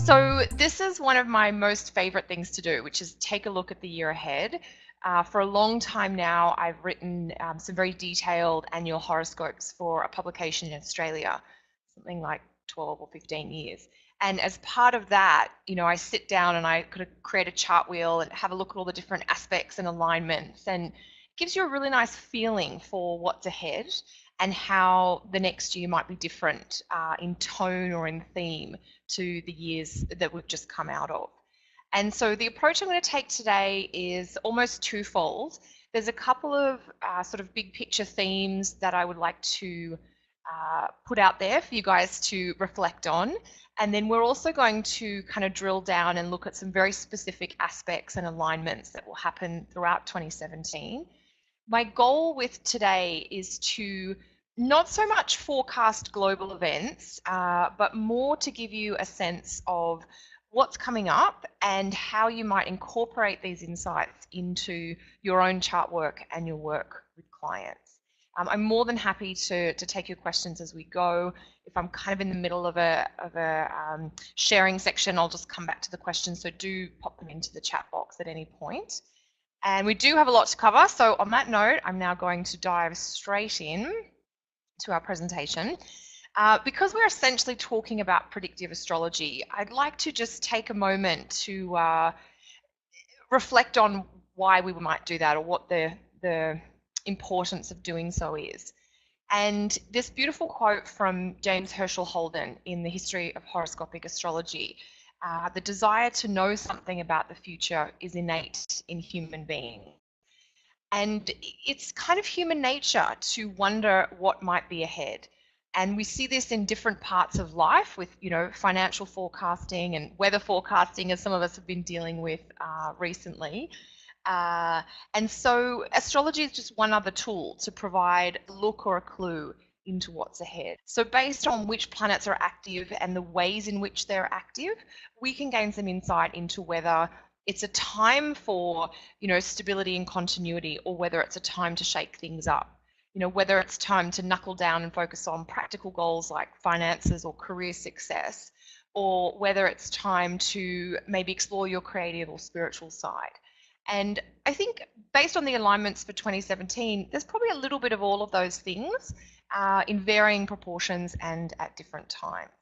So this is one of my most favorite things to do, which is take a look at the year ahead. For a long time now, I've written some very detailed annual horoscopes for a publication in Australia, something like 12 or 15 years. And as part of that, I sit down and I could create a chart wheel and have a look at all the different aspects and alignments, and it gives you a really nice feeling for what's ahead and how the next year might be different in tone or in theme to the years that we've just come out of. And so the approach I'm going to take today is almost twofold. There's a couple of sort of big picture themes that I would like to put out there for you guys to reflect on. And then we're also going to kind of drill down and look at some very specific aspects and alignments that will happen throughout 2017. My goal with today is to not so much forecast global events, but more to give you a sense of what's coming up and how you might incorporate these insights into your own chart work and your work with clients. I'm more than happy to take your questions as we go. If I'm kind of in the middle of a sharing section, I'll just come back to the questions, so do pop them into the chat box at any point. And we do have a lot to cover, so on that note, I'm now going to dive straight in to our presentation. Because we're essentially talking about predictive astrology, I'd like to just take a moment to reflect on why we might do that, or what the importance of doing so is. And this beautiful quote from James Herschel Holden in The History of Horoscopic Astrology: the desire to know something about the future is innate in human beings. And it's kind of human nature to wonder what might be ahead. And we see this in different parts of life with, financial forecasting and weather forecasting, as some of us have been dealing with recently. And so astrology is just one other tool to provide a look or a clue into what's ahead. So based on which planets are active and the ways in which they're active, we can gain some insight into whether it's a time for, stability and continuity, or whether it's a time to shake things up. Whether it's time to knuckle down and focus on practical goals like finances or career success, or whether it's time to maybe explore your creative or spiritual side. And I think based on the alignments for 2017, there's probably a little bit of all of those things in varying proportions and at different times.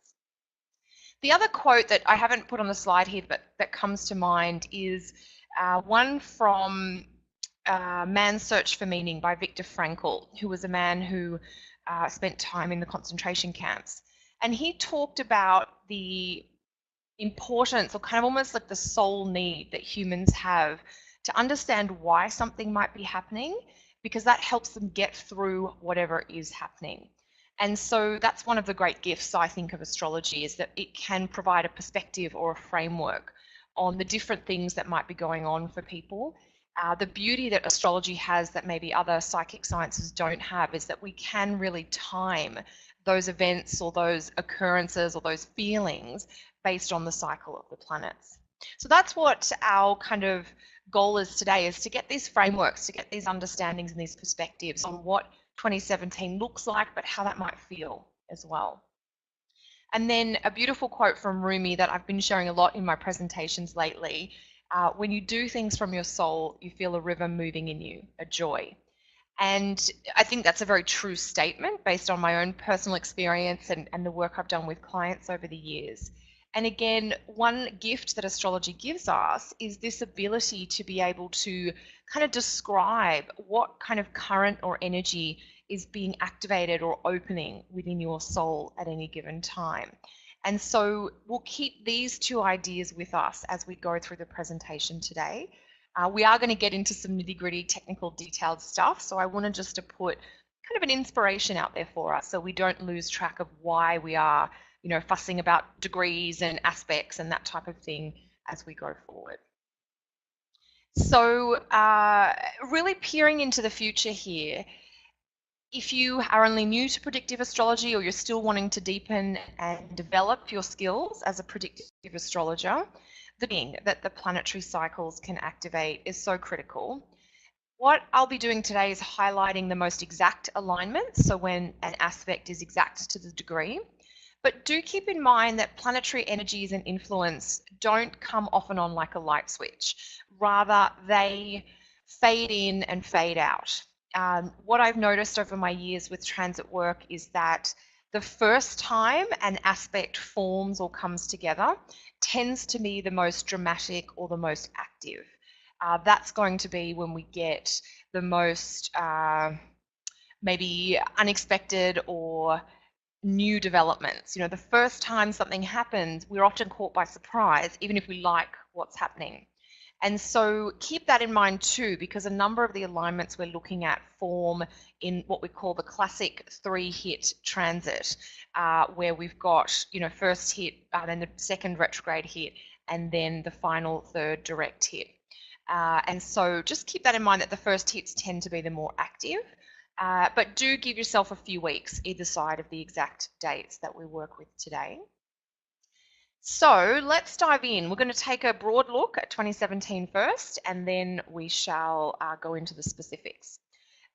The other quote that I haven't put on the slide here, but that comes to mind, is one from Man's Search for Meaning by Viktor Frankl, who was a man who spent time in the concentration camps. And he talked about the importance, or kind of almost like the soul need that humans have to understand why something might be happening, because that helps them get through whatever is happening. And so that's one of the great gifts, I think, of astrology, is that it can provide a perspective or a framework on the different things that might be going on for people. The beauty that astrology has that maybe other psychic sciences don't have is that we can really time those events or those occurrences or those feelings based on the cycle of the planets. So that's what our kind of goal is today, is to get these frameworks, to get these understandings and these perspectives on what 2017 looks like, but how that might feel as well. And then a beautiful quote from Rumi that I've been sharing a lot in my presentations lately: when you do things from your soul, you feel a river moving in you, a joy. And I think that's a very true statement based on my own personal experience and the work I've done with clients over the years. And again, one gift that astrology gives us is this ability to be able to kind of describe what kind of current or energy is being activated or opening within your soul at any given time. And so we'll keep these two ideas with us as we go through the presentation today. We are going to get into some nitty-gritty technical detailed stuff, so I wanted just to put kind of an inspiration out there for us so we don't lose track of why we are fussing about degrees and aspects and that type of thing as we go forward. So really peering into the future here, if you are only new to predictive astrology, or you're still wanting to deepen and develop your skills as a predictive astrologer, the thing that the planetary cycles can activate is so critical. What I'll be doing today is highlighting the most exact alignments, so when an aspect is exact to the degree. But do keep in mind that planetary energies and influence don't come off and on like a light switch. Rather, they fade in and fade out. What I've noticed over my years with transit work is that the first time an aspect forms or comes together tends to be the most dramatic or the most active. That's going to be when we get the most maybe unexpected or new developments. You know, the first time something happens, we're often caught by surprise, even if we like what's happening. And so keep that in mind too, because a number of the alignments we're looking at form in what we call the classic 3-hit transit, where we've got, you know, first hit, then the second retrograde hit, and then the final third direct hit. And so just keep that in mind that the first hits tend to be the more active, but do give yourself a few weeks either side of the exact dates that we work with today. So let's dive in. We're going to take a broad look at 2017 first, and then we shall go into the specifics.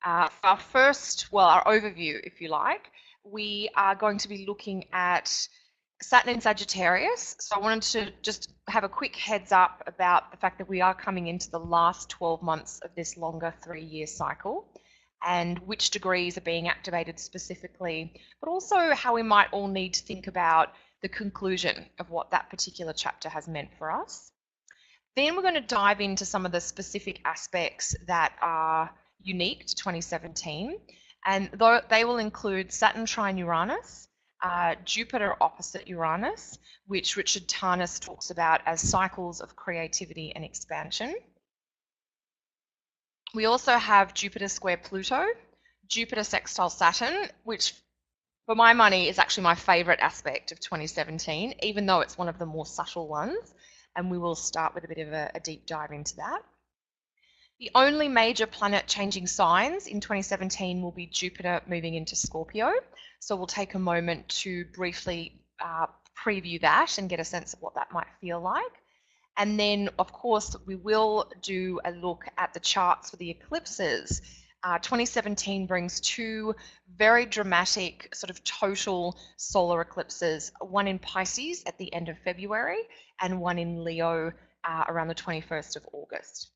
For our first, well, our overview, if you like, we are going to be looking at Saturn in Sagittarius. So I wanted to just have a quick heads up about the fact that we are coming into the last 12 months of this longer 3-year cycle, and which degrees are being activated specifically, but also how we might all need to think about the conclusion of what that particular chapter has meant for us. Then we're going to dive into some of the specific aspects that are unique to 2017, and they will include Saturn trine Uranus, Jupiter opposite Uranus, which Richard Tarnas talks about as cycles of creativity and expansion. We also have Jupiter square Pluto, Jupiter sextile Saturn, which for my money is actually my favorite aspect of 2017, even though it's one of the more subtle ones, and we will start with a bit of a deep dive into that. The only major planet changing signs in 2017 will be Jupiter moving into Scorpio, so we'll take a moment to briefly preview that and get a sense of what that might feel like. And then, of course, we will do a look at the charts for the eclipses. 2017 brings 2 very dramatic sort of total solar eclipses, one in Pisces at the end of February and one in Leo around the 21st of August.